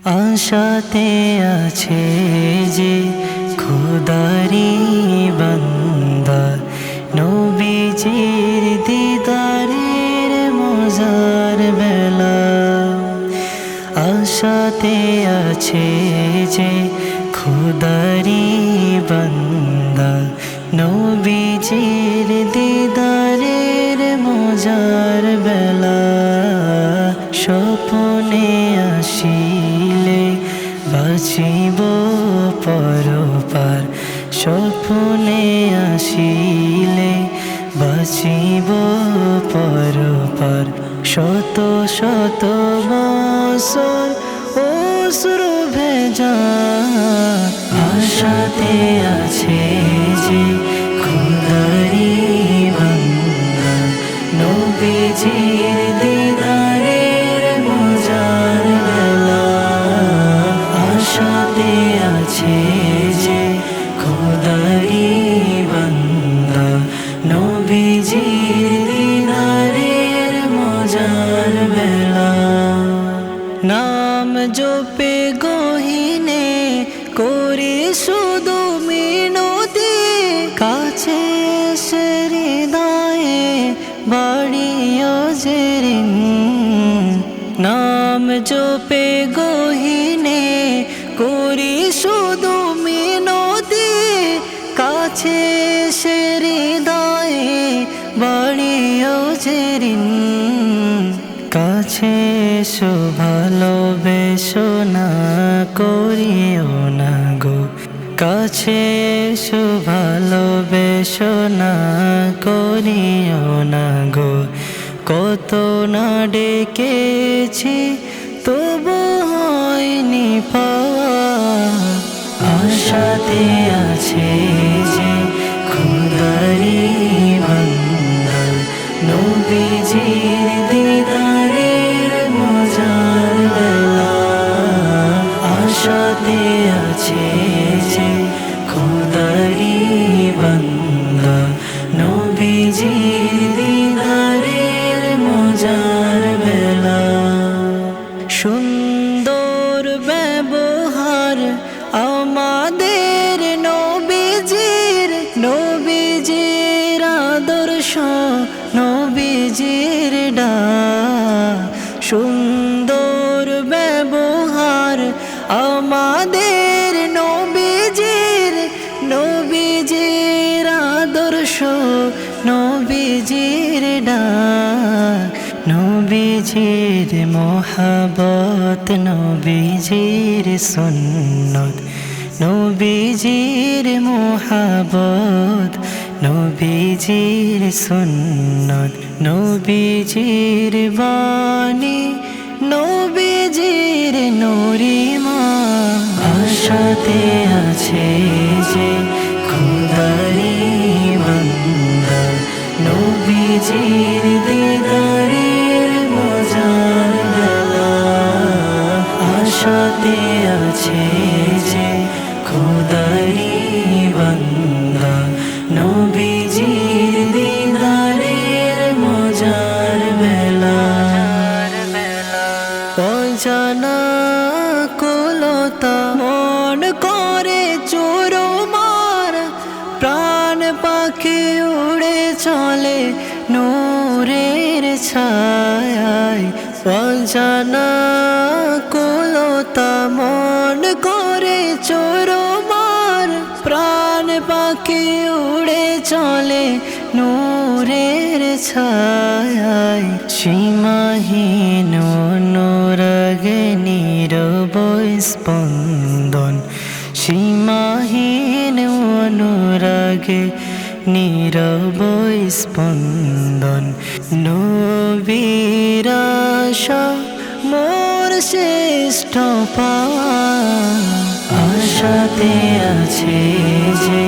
আশাতে আছে যে খোদারি বান্দা, নবীজির দিদারের মজার বেলা। আশাতে আছে যে খোদারি বান্দা, নবীজির দিদারের মজার বেলা। স্বপ্নে আসিলে বাঁচিব পরপার, স্বপ্নে আসিলে বাঁচিব পরপার। শত শত বছর অশ্রু ভেজা, আশাতে আছে যে খোদারি বান্দা, নবীজির দিদারের মজার বেলা। আশাতে আছে যে খোদারি বান্দা, নবীজির দিদারের মজার বেলা। নাম জপে গহিনে করে শুধু মিনতি, কাছে এসে হৃদয়ে বাড়িও যে ঋণ। নাম জপে গহিনে করি শুধু মিনতি, কাছে এসে হৃদয়ে বাড়িও যে ঋণ। কাছে এসো ভালোবেসো না করিও না গো, কাছে এসো ভালোবেসো না করিও না গো। কত না ডেকেছি তবু হয়নি পাওয়া, আশাতে আছে যে খোদারি বান্দা, নবীজির দিদারের মজার বেলা। আশাতে আছে যে খোদারি বান্দা, নবীজির দিদারের মজার বেলা। সুন্দর ব্যবহার আমাদের নবীজির, নবীজির আদর্শ নবীজির ডাক। সুন্দর ব্যবহার আমাদের নবীজির, নবীজির আদর্শ নবীজির ডাক। নবীজির মোহাবত নবীজির সুন্নত, নবীজির মোহাবত নবীজির সুন্নত। নবীজির বাণী নবীজির নূরিমা, আশাতে আছে যে খোদারি বান্দা, নবীজির দিদারের মজার বেলা। আশাতে আছে যে খোদারি বান্দা, নবীজির দিদারের মজার বেলা। অজানা কুলতা মন করে চোরমার, প্রাণ পাখি উড়ে চলে নূরের ছায়ায়। অজানা কুলতা মন করে চোরমার, প্রাণ পাখি উড়ে চলে নূরের ছায়ায়। সীমাহীন অনুরাগে নীরব স্পন্দন, সীমাহীন অনুরাগে নীরব স্পন্দন। নবীর আশা মোর শ্রেষ্ঠ পাওয়া, আশাতে আছে যে